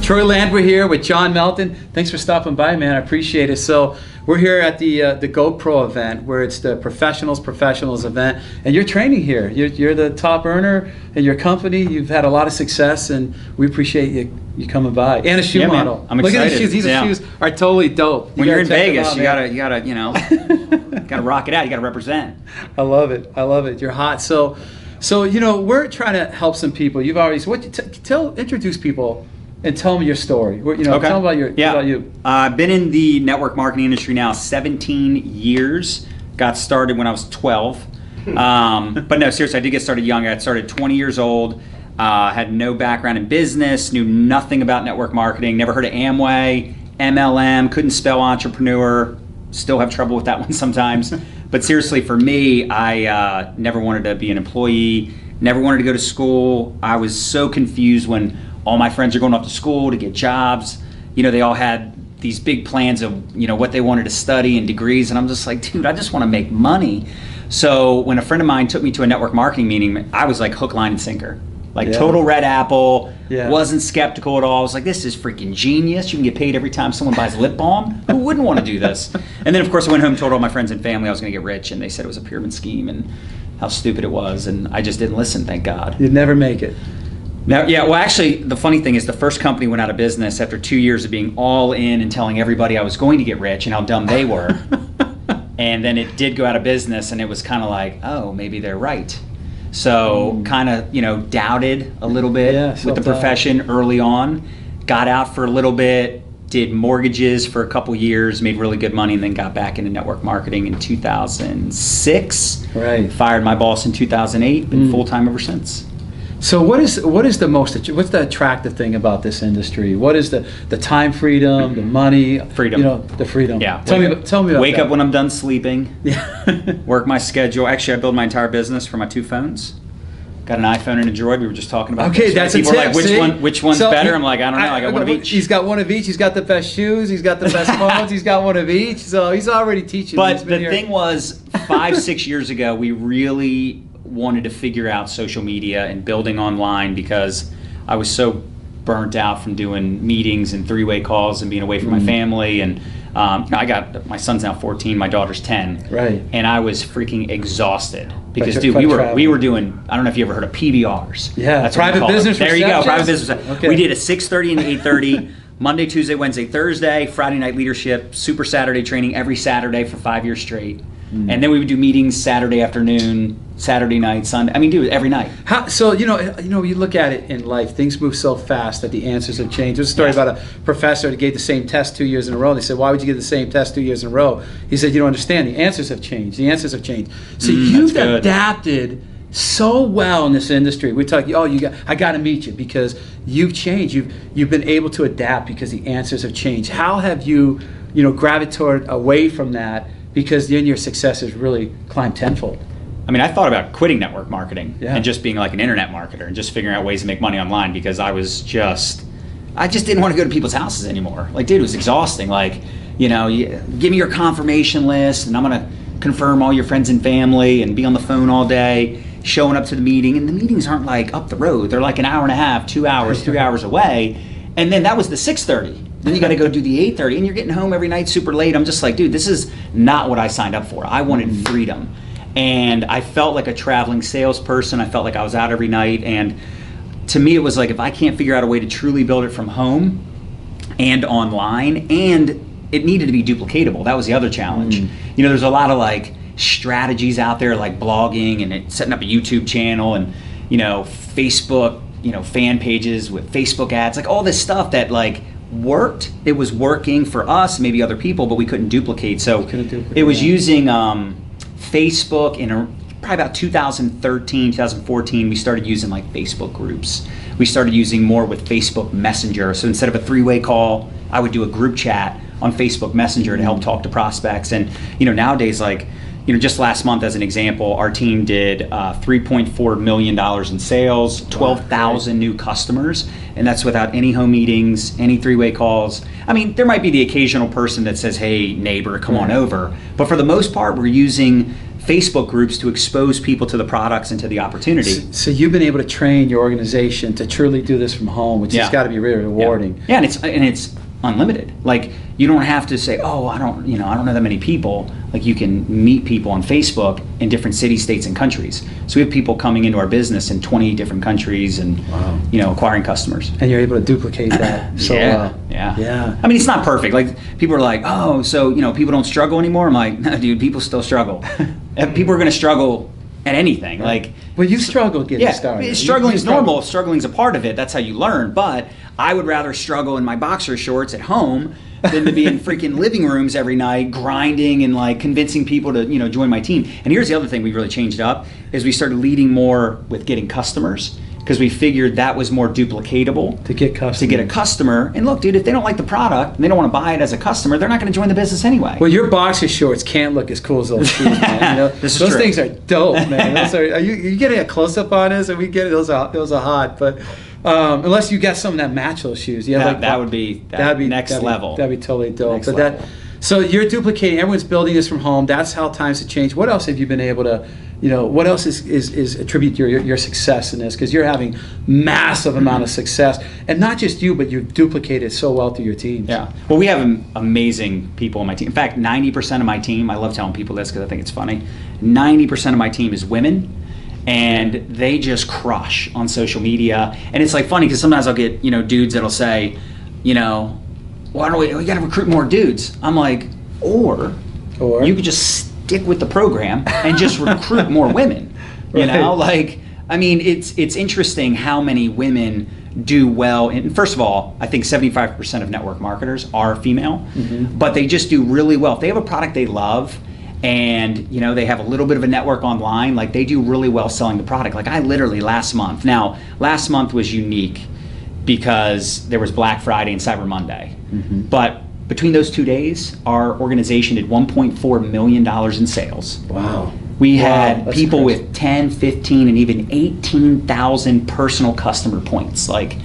Troy Land, we're here with John Melton. Thanks for stopping by, man. I appreciate it. So we're here at the GoPro event, where it's the professionals event, and you're training here. You're the top earner in your company. You've had a lot of success, and we appreciate you coming by. And a shoe model. Man. I'm excited. Look at the shoes. These shoes are totally dope. When you're in Vegas, you gotta, gotta rock it out. You gotta represent. I love it. I love it. You're hot. So we're trying to help some people. You've already introduce people. And tell me your story. Tell them about you. I've been in the network marketing industry now 17 years. Got started when I was 12. But no, seriously, I did get started young. I got started 20 years old. Had no background in business. Knew nothing about network marketing. Never heard of Amway, MLM. Couldn't spell entrepreneur. Still have trouble with that one sometimes. But seriously, for me, I never wanted to be an employee. Never wanted to go to school. I was so confused when all my friends are going off to school to get jobs. They all had these big plans of, what they wanted to study and degrees. And I'm just like, dude, I just want to make money. So when a friend of mine took me to a network marketing meeting, I was like hook, line, and sinker. Total red apple. Yeah. Wasn't skeptical at all. I was like, this is freaking genius. You can get paid every time someone buys lip balm. Who wouldn't want to do this? And then, of course, I went home and told all my friends and family I was going to get rich. And they said it was a pyramid scheme and how stupid it was. And I just didn't listen, thank God. You'd never make it. Now, well, actually, the funny thing is the first company went out of business after 2 years of being all in and telling everybody I was going to get rich and how dumb they were. And then it did go out of business, and it was kind of like, oh, maybe they're right. So kind of, doubted a little bit with the profession early on. Got out for a little bit, did mortgages for a couple years, made really good money, and then got back into network marketing in 2006. Right. Fired my boss in 2008, been full-time ever since. So what's the attractive thing about this industry? What is the time freedom, the money, freedom? The freedom. Yeah. Tell me about Wake that. up when I'm done sleeping. Yeah. Work my schedule. Actually, I build my entire business from my two phones. Got an iPhone and a Droid. We were just talking about. Okay, that's people a tip. Are like, which one's better? I'm like, I don't know. I got one of each. He's got one of each. He's got the best shoes. He's got the best phones. He's got one of each. So he's already teaching. But the thing was, 5-6 years ago, we really wanted to figure out social media and building online because I was so burnt out from doing meetings and three-way calls and being away from my family. And my son's now 14, my daughter's 10. Right. And I was freaking exhausted because, dude, we were doing, I don't know if you ever heard of PBRs. Yeah, that's private business. There you go, private business. Okay. We did a 6:30 and 8:30. Monday, Tuesday, Wednesday, Thursday, Friday night leadership, Super Saturday training every Saturday for 5 years straight. And then we would do meetings Saturday afternoon, Saturday night, Sunday. I mean, dude, every night. So you look at it in life. Things move so fast that the answers have changed. There's a story about a professor that gave the same test 2 years in a row. They said, "Why would you give the same test 2 years in a row?" He said, "You don't understand. The answers have changed. The answers have changed." So you've adapted so well in this industry. We talk, I got to meet you because you've changed. You've been able to adapt because the answers have changed. How have you, gravitated away from that? Because then your success has really climbed tenfold. I mean, I thought about quitting network marketing and just being like an internet marketer and just figuring out ways to make money online because I just didn't want to go to people's houses anymore. Like, dude, it was exhausting. Like, give me your confirmation list and I'm going to confirm all your friends and family and be on the phone all day, showing up to the meeting. And the meetings aren't like up the road. They're like an hour and a half, 2 hours, 3 hours away. And then that was the 6:30. Then you got to go do the 8:30 and you're getting home every night super late. I'm just like, dude, this is not what I signed up for. I wanted freedom. And I felt like a traveling salesperson. I felt like I was out every night. And to me, it was like, if I can't figure out a way to truly build it from home and online, and it needed to be duplicatable. That was the other challenge. There's a lot of like strategies out there like blogging and setting up a YouTube channel and, Facebook, fan pages with Facebook ads, like all this stuff that like worked. It was working for us, maybe other people, but we couldn't duplicate. So it was using Facebook in probably about 2013, 2014. We started using like Facebook groups. We started using more with Facebook Messenger. So instead of a three-way call, I would do a group chat on Facebook Messenger to help talk to prospects. And nowadays, like, just last month as an example, our team did $3.4 million in sales, 12,000 new customers, and that's without any home meetings, any three-way calls. I mean, there might be the occasional person that says, "Hey, neighbor, come on over," but for the most part, we're using Facebook groups to expose people to the products and to the opportunity. So you've been able to train your organization to truly do this from home, which has got to be really rewarding. Yeah, and it's unlimited. Like, you don't have to say, oh, I don't know that many people. Like, you can meet people on Facebook in different cities, states, and countries. So we have people coming into our business in 20 different countries and acquiring customers. And you're able to duplicate that so well. Yeah. I mean, it's not perfect. Like, people are like, oh, so people don't struggle anymore. I'm like, no, dude, people still struggle. People are going to struggle at anything. Like, well, you struggled getting started. Struggling is normal. Struggling's a part of it. That's how you learn. But I would rather struggle in my boxer shorts at home than to be in freaking living rooms every night grinding and like convincing people to join my team. And here's the other thing we really changed up is we started leading more with getting customers, because we figured that was more duplicatable to get a customer. And look, dude, if they don't like the product and they don't want to buy it as a customer, they're not going to join the business anyway. Well, your boxer shorts can't look as cool as those shoes, man. Those things are dope, man. Those are you getting a close up on us? And we get it. Those are hot, but. Unless you got some that match those shoes, that would be next level. That'd be totally dope. So you're duplicating. Everyone's building this from home. That's how times have changed. What else have you been able to? What else is attribute your success in this? Because you're having massive amount of success, and not just you, but you've duplicated so well through your teams. Yeah. Well, we have amazing people on my team. In fact, 90% of my team. I love telling people this because I think it's funny. 90% of my team is women. And they just crush on social media. And it's like funny because sometimes I'll get, dudes that'll say, why don't we got to recruit more dudes. I'm like, or you could just stick with the program and just recruit more women. Like, I mean, it's interesting how many women do well. And first of all, I think 75% of network marketers are female, but they just do really well. If they have a product they love, and they have a little bit of a network online, like they do really well selling the product. Like I literally last month was unique because there was Black Friday and Cyber Monday. But between those 2 days, our organization did $1.4 million in sales. Wow. We had people with 10, 15, and even 18,000 personal customer points, like,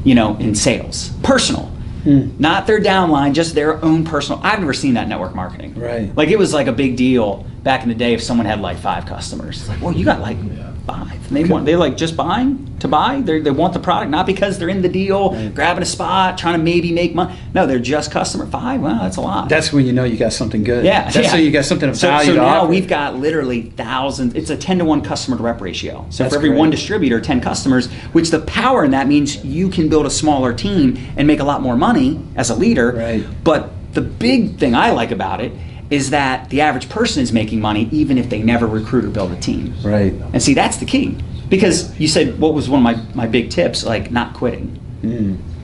in sales. Personal. Not their downline, just their own personal. I've never seen that in network marketing. Right. Like it was like a big deal back in the day if someone had like 5 customers. It's like, well, you got like 5. And they like just buying to buy. They want the product, not because they're in the deal, grabbing a spot, trying to maybe make money. No, they're just customer 5. Wow, that's a lot. That's when you got something good. Yeah. That's when you got something of value. So now we've got literally thousands. It's a 10-to-1 customer to rep ratio. So that's for every great. 1 distributor, 10 customers, which the power in that means you can build a smaller team and make a lot more money as a leader. Right. But the big thing I like about it is that the average person is making money even if they never recruit or build a team. Right. And see, that's the key. Because you said, what was one of my big tips? Like not quitting.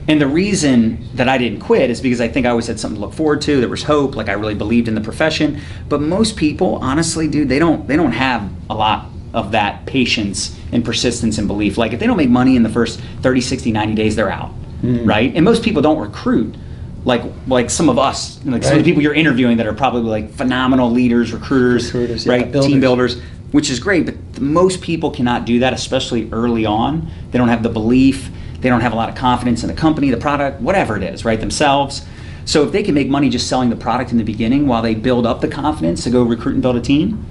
And the reason that I didn't quit is because I think I always had something to look forward to. There was hope. Like I really believed in the profession. But most people, honestly, dude, they don't have a lot of that patience and persistence and belief. Like if they don't make money in the first 30, 60, 90 days, they're out. Right? And most people don't recruit like some of us, like some of the people you're interviewing that are probably like phenomenal leaders, recruiters, right? Team builders, which is great, but most people cannot do that, especially early on. They don't have the belief, they don't have a lot of confidence in the company, the product, whatever it is, right? Themselves. So if they can make money just selling the product in the beginning while they build up the confidence to go recruit and build a team,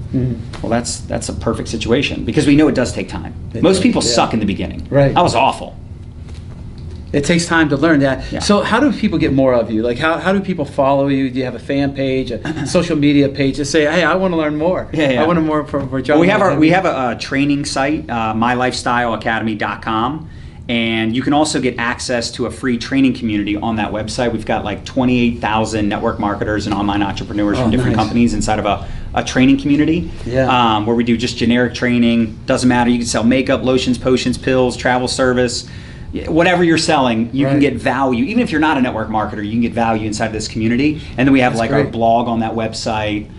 well, that's a perfect situation because we know it does take time. Most people suck in the beginning. Right. I was awful. It takes time to learn that. Yeah. So how do people get more of you? Like how do people follow you? Do you have a fan page, a social media page to say, hey, I want to learn more. I want to more for John. Well, we have a training site, mylifestyleacademy.com. And you can also get access to a free training community on that website. We've got like 28,000 network marketers and online entrepreneurs from different companies inside of a training community where we do just generic training. Doesn't matter. You can sell makeup, lotions, potions, pills, travel service. Whatever you're selling, you can get value. Even if you're not a network marketer, you can get value inside of this community. And then we have our blog on that website,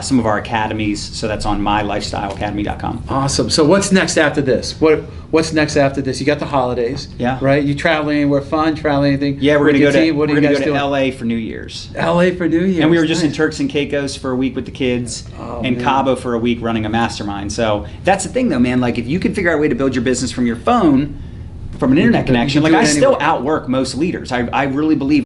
some of our academies. So that's on mylifestyleacademy.com. Awesome. So what's next after this? What's next after this? You got the holidays, right? You traveling anywhere fun? Traveling anything? Yeah, we're going to go to LA for New Year's. LA for New Year's. And we were just in Turks and Caicos for a week with the kids, and Cabo for a week running a mastermind. So that's the thing, though, man. Like if you can figure out a way to build your business from your phone, from an internet connection, like I still outwork most leaders. I really believe